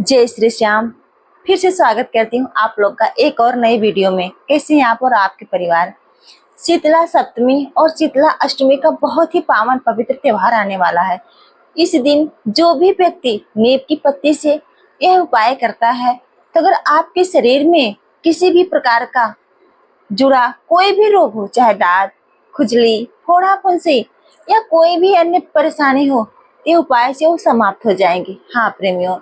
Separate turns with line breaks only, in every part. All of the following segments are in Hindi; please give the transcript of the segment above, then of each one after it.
जय श्री श्याम। फिर से स्वागत करती हूँ आप लोग का एक और नई वीडियो में। कैसे हैं आप और आपके परिवार। शीतला सप्तमी और शीतला अष्टमी का बहुत ही पावन पवित्र त्योहार आने वाला है। इस दिन जो भी व्यक्ति नीम की पत्ती से यह उपाय करता है, तो अगर आपके शरीर में किसी भी प्रकार का जुड़ा कोई भी रोग हो, चाहे दांत, खुजली, फोड़ा, फुंसी या कोई भी अन्य परेशानी हो, ये उपाय से वो समाप्त हो जाएंगे। हाँ प्रेमियों,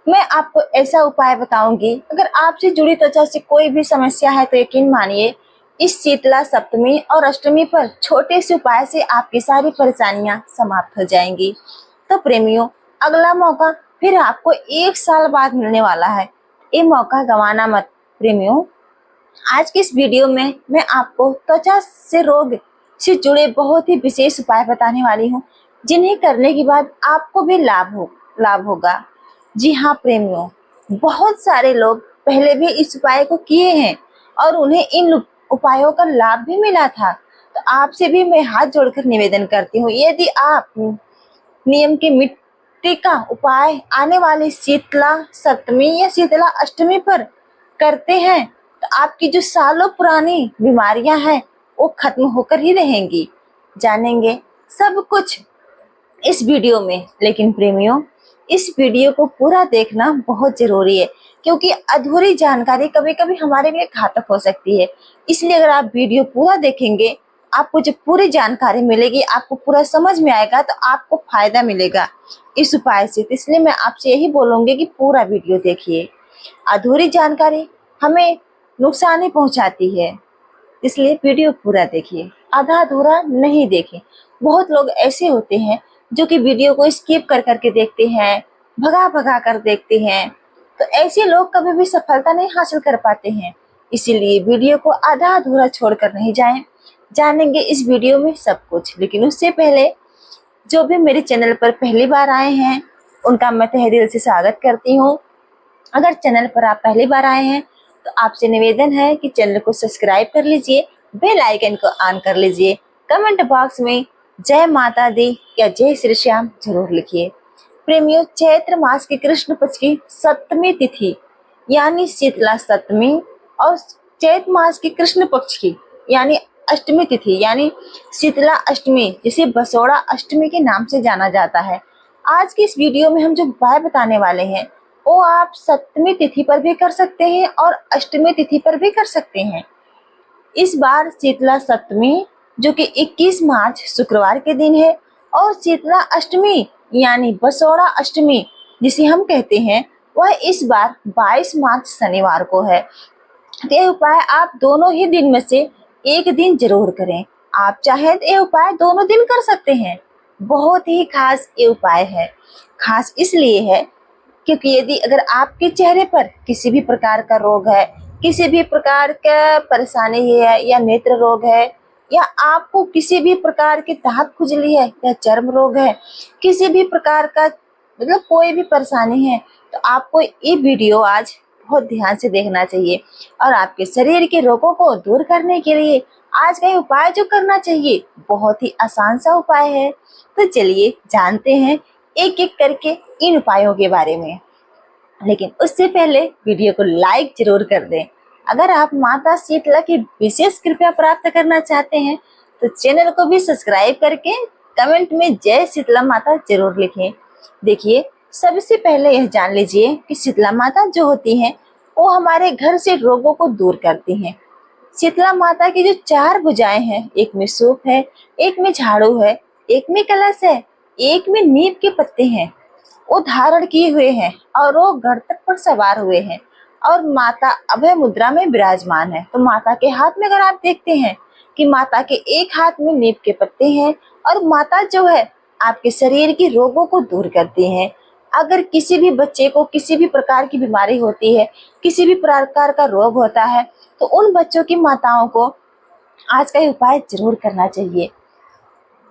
मैं आपको ऐसा उपाय बताऊंगी, अगर आपसे जुड़ी त्वचा से कोई भी समस्या है तो यकीन मानिए इस शीतला सप्तमी और अष्टमी पर छोटे से उपाय से आपकी सारी परेशानियां समाप्त हो जाएंगी। तो प्रेमियों, अगला मौका फिर आपको 1 साल बाद मिलने वाला है, ये मौका गंवाना मत। प्रेमियों, आज की इस वीडियो में मैं आपको त्वचा से रोग से जुड़े बहुत ही विशेष उपाय बताने वाली हूँ, जिन्हें करने के बाद आपको भी लाभ होगा। जी हाँ प्रेमियों, बहुत सारे लोग पहले भी इस उपाय को किए हैं और उन्हें इन उपायों का लाभ भी मिला था। तो आपसे भी मैं हाथ जोड़कर निवेदन करती हूँ, यदि आप नियम की मिट्टी का उपाय आने वाली शीतला सप्तमी या शीतला अष्टमी पर करते हैं, तो आपकी जो सालों पुरानी बीमारियां हैं वो खत्म होकर ही रहेंगी। जानेंगे सब कुछ इस वीडियो में। लेकिन प्रेमियों, इस वीडियो को पूरा देखना बहुत जरूरी है, क्योंकि अधूरी जानकारी कभी कभी हमारे लिए घातक हो सकती है। इसलिए अगर आप वीडियो पूरा देखेंगे, आपको जब पूरी जानकारी मिलेगी, आपको पूरा समझ में आएगा, तो आपको फायदा मिलेगा इस उपाय से। तो इसलिए मैं आपसे यही बोलूंगी कि पूरा वीडियो देखिए। अधूरी जानकारी हमें नुकसान ही पहुंचाती है, इसलिए वीडियो पूरा देखिए, आधा अधूरा नहीं देखें। बहुत लोग ऐसे होते हैं जो कि वीडियो को स्किप कर करके देखते हैं, भगा भगा कर देखते हैं, तो ऐसे लोग कभी भी सफलता नहीं हासिल कर पाते हैं। इसीलिए वीडियो को आधा अधूरा छोड़कर नहीं जाएं। जानेंगे इस वीडियो में सब कुछ। लेकिन उससे पहले जो भी मेरे चैनल पर पहली बार आए हैं, उनका मैं तहे दिल से स्वागत करती हूँ। अगर चैनल पर आप पहली बार आए हैं तो आपसे निवेदन है कि चैनल को सब्सक्राइब कर लीजिए, बेल आइकन को ऑन कर लीजिए। कमेंट बॉक्स में जय माता दी या जय श्री श्याम जरूर लिखिए। प्रेमियों, चैत्र मास की कृष्ण पक्ष की सप्तमी तिथि यानी शीतला सप्तमी और चैत्र मास की कृष्ण पक्ष की यानी अष्टमी तिथि यानी शीतला अष्टमी, जिसे बसोड़ा अष्टमी के नाम से जाना जाता है। आज की इस वीडियो में हम जो उपाय बताने वाले हैं वो आप सप्तमी तिथि पर भी कर सकते हैं और अष्टमी तिथि पर भी कर सकते हैं। इस बार शीतला सप्तमी जो कि 21 मार्च शुक्रवार के दिन है, और शीतला अष्टमी यानी बसोड़ा अष्टमी जिसे हम कहते हैं, वह इस बार 22 मार्च शनिवार को है। ये उपाय आप दोनों ही दिन में से एक दिन जरूर करें। आप चाहे तो ये उपाय दोनों दिन कर सकते हैं। बहुत ही खास ये उपाय है। खास इसलिए है क्योंकि यदि अगर आपके चेहरे पर किसी भी प्रकार का रोग है, किसी भी प्रकार का परेशानी है, या नेत्र रोग है, या आपको किसी भी प्रकार की दांत खुजली है, या चर्म रोग है, किसी भी प्रकार का मतलब कोई भी परेशानी है, तो आपको ये वीडियो आज बहुत ध्यान से देखना चाहिए। और आपके शरीर के रोगों को दूर करने के लिए आज का उपाय जो करना चाहिए बहुत ही आसान सा उपाय है। तो चलिए जानते हैं एक एक करके इन उपायों के बारे में। लेकिन उससे पहले वीडियो को लाइक जरूर कर दें। अगर आप माता शीतला की विशेष कृपा प्राप्त करना चाहते हैं तो चैनल को भी सब्सक्राइब करके कमेंट में जय शीतला माता जरूर लिखें। देखिए, सबसे पहले यह जान लीजिए कि शीतला माता जो होती हैं वो हमारे घर से रोगों को दूर करती हैं। शीतला माता की जो 4 भुजाएं हैं, एक में सूप है, एक में झाड़ू है, एक में कलश है, एक में नीम के पत्ते हैं, वो धारण किए हुए हैं और वो गणतक पर सवार हुए हैं, और माता अभय मुद्रा में विराजमान है। तो माता के हाथ में अगर आप देखते हैं कि माता के एक हाथ में नीम के पत्ते हैं, और माता जो है आपके शरीर के रोगों को दूर करती हैं। अगर किसी भी बच्चे को किसी भी प्रकार की बीमारी होती है, किसी भी प्रकार का रोग होता है, तो उन बच्चों की माताओं को आज का उपाय जरूर करना चाहिए।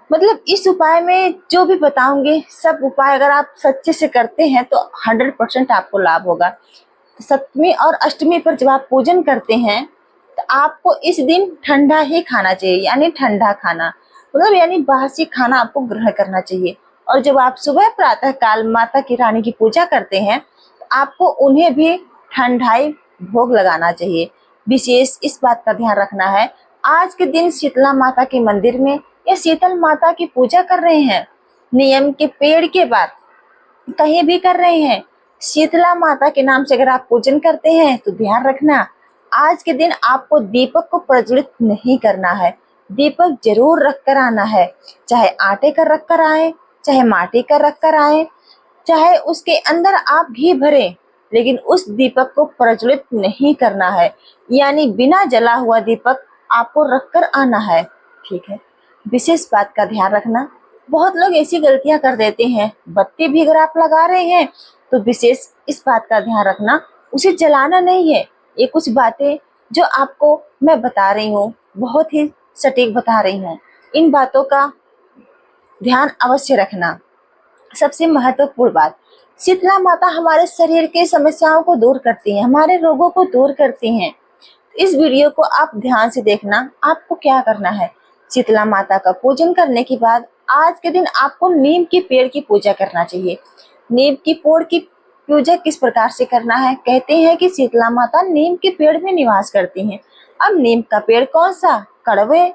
मतलब इस उपाय में जो भी बताऊंगी सब उपाय अगर आप सच्चे से करते हैं तो 100% आपको लाभ होगा। सप्तमी और अष्टमी पर जब आप पूजन करते हैं तो आपको इस दिन ठंडा ही खाना चाहिए, यानी ठंडा खाना मतलब यानी बासी खाना आपको ग्रहण करना चाहिए। और जब आप सुबह प्रातः काल माता की रानी की पूजा करते हैं तो आपको उन्हें भी ठंडाई भोग लगाना चाहिए। विशेष इस बात का ध्यान रखना है, आज के दिन शीतला माता के मंदिर में या शीतल माता की पूजा कर रहे हैं, नियम के पेड़ के बाद कहीं भी कर रहे हैं, शीतला माता के नाम से अगर आप पूजन करते हैं तो ध्यान रखना, आज के दिन आपको दीपक को प्रज्वलित नहीं करना है। दीपक जरूर रख कर आना है, चाहे आटे का रख कर आए, चाहे माटी का रख कर आए, चाहे उसके अंदर आप घी भरे, लेकिन उस दीपक को प्रज्वलित नहीं करना है, यानी बिना जला हुआ दीपक आपको रख कर आना है। ठीक है, विशेष बात का ध्यान रखना, बहुत लोग ऐसी गलतियां कर देते हैं, बत्ती भी अगर आप लगा रहे हैं तो विशेष इस बात का ध्यान रखना, उसे जलाना नहीं है। ये कुछ बातें जो आपको मैं बता रही हूँ, बहुत ही सटीक बता रही हूँ, इन बातों का ध्यान अवश्य रखना। सबसे महत्वपूर्ण बात, शीतला माता हमारे शरीर के समस्याओं को दूर करती हैं, हमारे रोगों को दूर करती हैं। इस वीडियो को आप ध्यान से देखना। आपको क्या करना है, शीतला माता का पूजन करने के बाद आज के दिन आपको नीम के पेड़ की पूजा करना चाहिए। नीम की पेड़ की पूजा किस प्रकार से करना है, कहते हैं कि शीतला माता नीम के पेड़ में निवास करती हैं। अब नीम का पेड़ कौन सा, कड़वे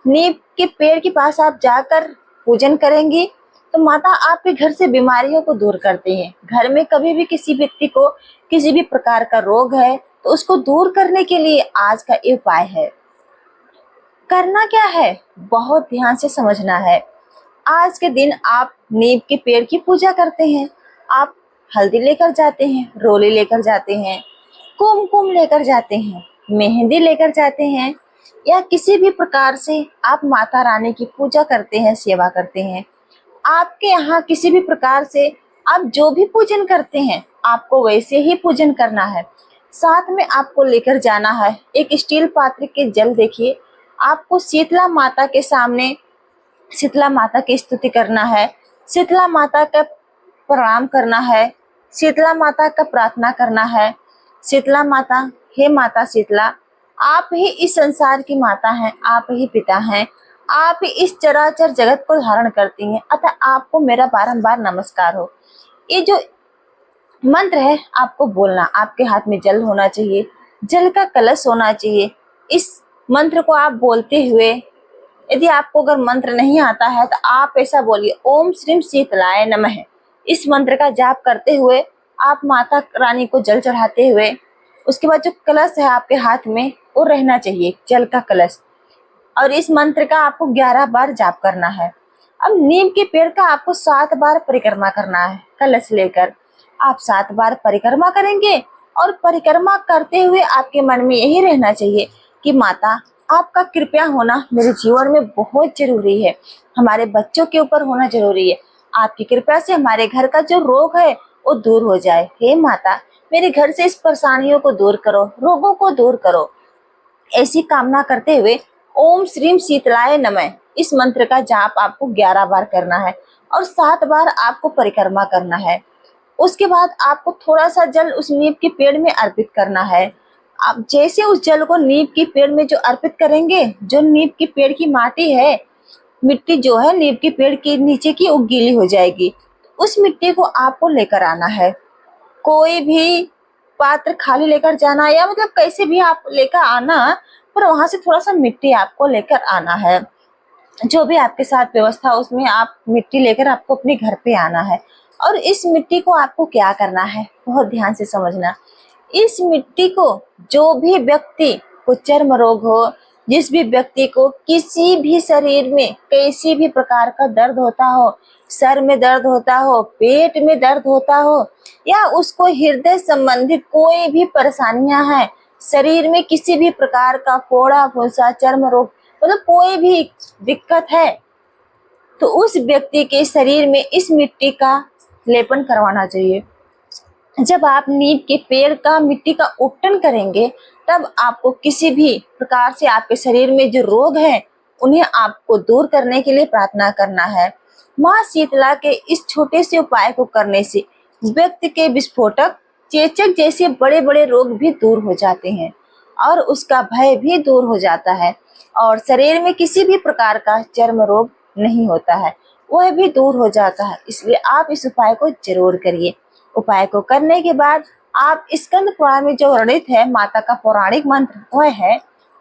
नीम के पेड़ के पास आप जाकर पूजन करेंगी तो माता आपके घर से बीमारियों को दूर करती हैं। घर में कभी भी किसी व्यक्ति को किसी भी प्रकार का रोग है तो उसको दूर करने के लिए आज का ये उपाय है। करना क्या है, बहुत ध्यान से समझना है। आज के दिन आप नीम के पेड़ की पूजा करते हैं, आप हल्दी लेकर जाते हैं, रोली लेकर जाते हैं, कुमकुम लेकर जाते हैं, मेहंदी लेकर जाते हैं, या किसी भी प्रकार से आप माता रानी की पूजा करते हैं, सेवा करते हैं। आपके यहाँ किसी भी प्रकार से आप जो भी पूजन करते हैं आपको वैसे ही पूजन करना है। साथ में आपको लेकर जाना है एक स्टील पात्र के जल। देखिए, आपको शीतला माता के सामने शीतला माता की स्तुति करना है, शीतला माता का प्रणाम करना है, शीतला माता का प्रार्थना करना है। शीतला माता, हे माता शीतला, आप ही इस संसार की माता हैं, आप ही पिता हैं, आप ही इस चराचर जगत को धारण करती हैं, अतः आपको मेरा बारंबार नमस्कार हो। ये जो मंत्र है आपको बोलना, आपके हाथ में जल होना चाहिए, जल का कलश होना चाहिए। इस मंत्र को आप बोलते हुए, यदि आपको अगर मंत्र नहीं आता है तो आप ऐसा बोलिए, ओम श्रीम शीतलाय नमः। इस मंत्र का जाप करते हुए आप माता रानी को जल चढ़ाते हुए, उसके बाद जो कलश है आपके हाथ में वो रहना चाहिए, जल का कलश, और इस मंत्र का आपको 11 बार जाप करना है। अब नीम के पेड़ का आपको 7 बार परिक्रमा करना है। कलश लेकर आप 7 बार परिक्रमा करेंगे और परिक्रमा करते हुए आपके मन में यही रहना चाहिए कि माता, आपका कृपया होना मेरे जीवन में बहुत जरूरी है, हमारे बच्चों के ऊपर होना जरूरी है। आपकी कृपया से हमारे घर का जो रोग है वो दूर हो जाए। हे माता, मेरे घर से इस परेशानियों को दूर करो, रोगों को दूर करो। ऐसी कामना करते हुए ओम श्रीम शीतलाय नमः इस मंत्र का जाप आपको 11 बार करना है और 7 बार आपको परिक्रमा करना है। उसके बाद आपको थोड़ा सा जल उस नीम के पेड़ में अर्पित करना है। आप जैसे उस जल को नीम के पेड़ में जो अर्पित करेंगे, जो नीम के पेड़ की माटी है, मिट्टी जो है नीम के पेड़ के नीचे की वो गीली हो जाएगी, उस मिट्टी को आपको लेकर आना है। कोई भी पात्र खाली लेकर जाना, या मतलब कैसे भी आप लेकर आना, पर वहां से थोड़ा सा मिट्टी आपको लेकर आना है। जो भी आपके साथ व्यवस्था उसमें आप मिट्टी लेकर आपको अपने घर पे आना है। और इस मिट्टी को आपको क्या करना है, बहुत ध्यान से समझना। इस मिट्टी को जो भी व्यक्ति को चर्म रोग हो, जिस भी व्यक्ति को किसी भी शरीर में किसी भी प्रकार का दर्द होता हो, सर में दर्द होता हो, पेट में दर्द होता हो, या उसको हृदय संबंधित कोई भी परेशानियां हैं, शरीर में किसी भी प्रकार का फोड़ा फुंसा, चर्म रोग, मतलब कोई भी दिक्कत है, तो उस व्यक्ति के शरीर में इस मिट्टी का लेपन करवाना चाहिए। जब आप नीम के पेड़ का मिट्टी का उपटन करेंगे तब आपको किसी भी प्रकार से आपके शरीर में जो रोग है उन्हें आपको दूर करने के लिए प्रार्थना करना है। माँ शीतला के इस छोटे से उपाय को करने से व्यक्ति के विस्फोटक, चेचक जैसे बड़े बड़े रोग भी दूर हो जाते हैं और उसका भय भी दूर हो जाता है और शरीर में किसी भी प्रकार का चर्म रोग नहीं होता है, वह भी दूर हो जाता है। इसलिए आप इस उपाय को जरूर करिए। उपाय को करने के बाद आप स्कंद पुराण में जो वर्णित है माता का पौराणिक मंत्र वह है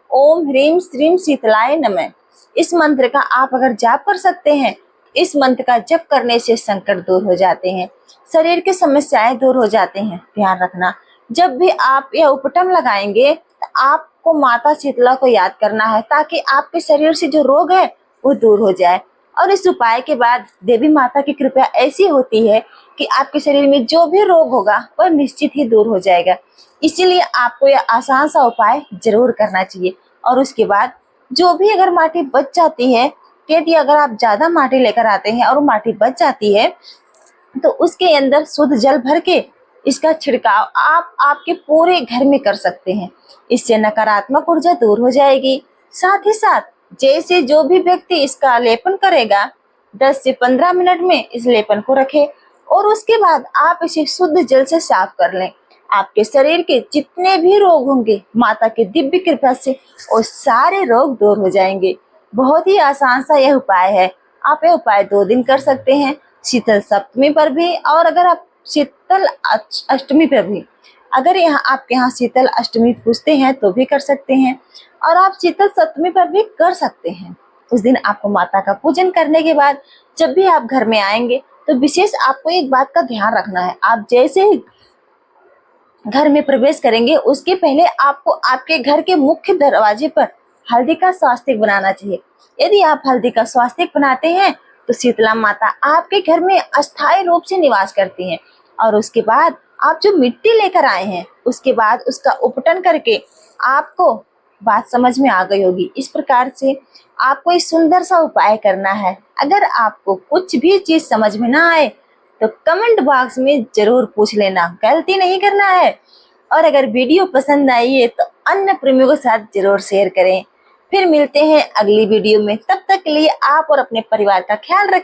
ओम ह्रीम श्रीम शीतलाय नमः। इस मंत्र का आप अगर जाप कर सकते हैं, इस मंत्र का जप करने से संकट दूर हो जाते हैं, शरीर की समस्याएं दूर हो जाते हैं। ध्यान रखना, जब भी आप यह उपटम लगाएंगे तो आपको माता शीतला को याद करना है ताकि आपके शरीर से जो रोग है वो दूर हो जाए। और इस उपाय के बाद देवी माता की कृपा ऐसी होती है कि आपके शरीर में जो भी रोग होगा वह निश्चित ही दूर हो जाएगा। इसीलिए आपको यह आसान सा उपाय जरूर करना चाहिए। और उसके बाद जो भी अगर माटी बच जाती है, यदि अगर आप ज्यादा माटी लेकर आते हैं और माटी बच जाती है तो उसके अंदर शुद्ध जल भर के इसका छिड़काव आप आपके पूरे घर में कर सकते हैं। इससे नकारात्मक ऊर्जा दूर हो जाएगी। साथ ही साथ जैसे जो भी व्यक्ति इसका लेपन करेगा 10 से 15 मिनट में इस लेपन को रखे और उसके बाद आप इसे शुद्ध जल से साफ कर लें। आपके शरीर के जितने भी रोग होंगे माता की दिव्य कृपा से वो सारे रोग दूर हो जाएंगे। बहुत ही आसान सा यह उपाय है। आप यह उपाय 2 दिन कर सकते हैं, शीतल सप्तमी पर भी और अगर आप शीतल अष्टमी पर भी। अगर यहाँ आपके यहाँ शीतल अष्टमी पूजते हैं तो भी कर सकते हैं और आप शीतल सप्तमी पर भी कर सकते हैं। उस दिन आपको माता का पूजन करने के बाद जब भी आप घर में आएंगे तो विशेष आपको एक बात का ध्यान रखना है। आप जैसे ही घर में प्रवेश करेंगे उसके पहले आपको आपके घर के मुख्य दरवाजे पर हल्दी का स्वास्तिक बनाना चाहिए। यदि आप हल्दी का स्वास्तिक बनाते हैं तो शीतला माता आपके घर में अस्थायी रूप से निवास करती हैं। और उसके बाद आप जो मिट्टी लेकर आए हैं उसके बाद उसका उपटन करके आपको बात समझ में आ गई होगी। इस प्रकार से आपको इस सुंदर सा उपाय करना है। अगर आपको कुछ भी चीज समझ में ना आए तो कमेंट बॉक्स में जरूर पूछ लेना, गलती नहीं करना है। और अगर वीडियो पसंद आई है तो अन्य प्रेमियों के साथ जरूर शेयर करें। फिर मिलते हैं अगली वीडियो में, तब तक के लिए आप और अपने परिवार का ख्याल रखें।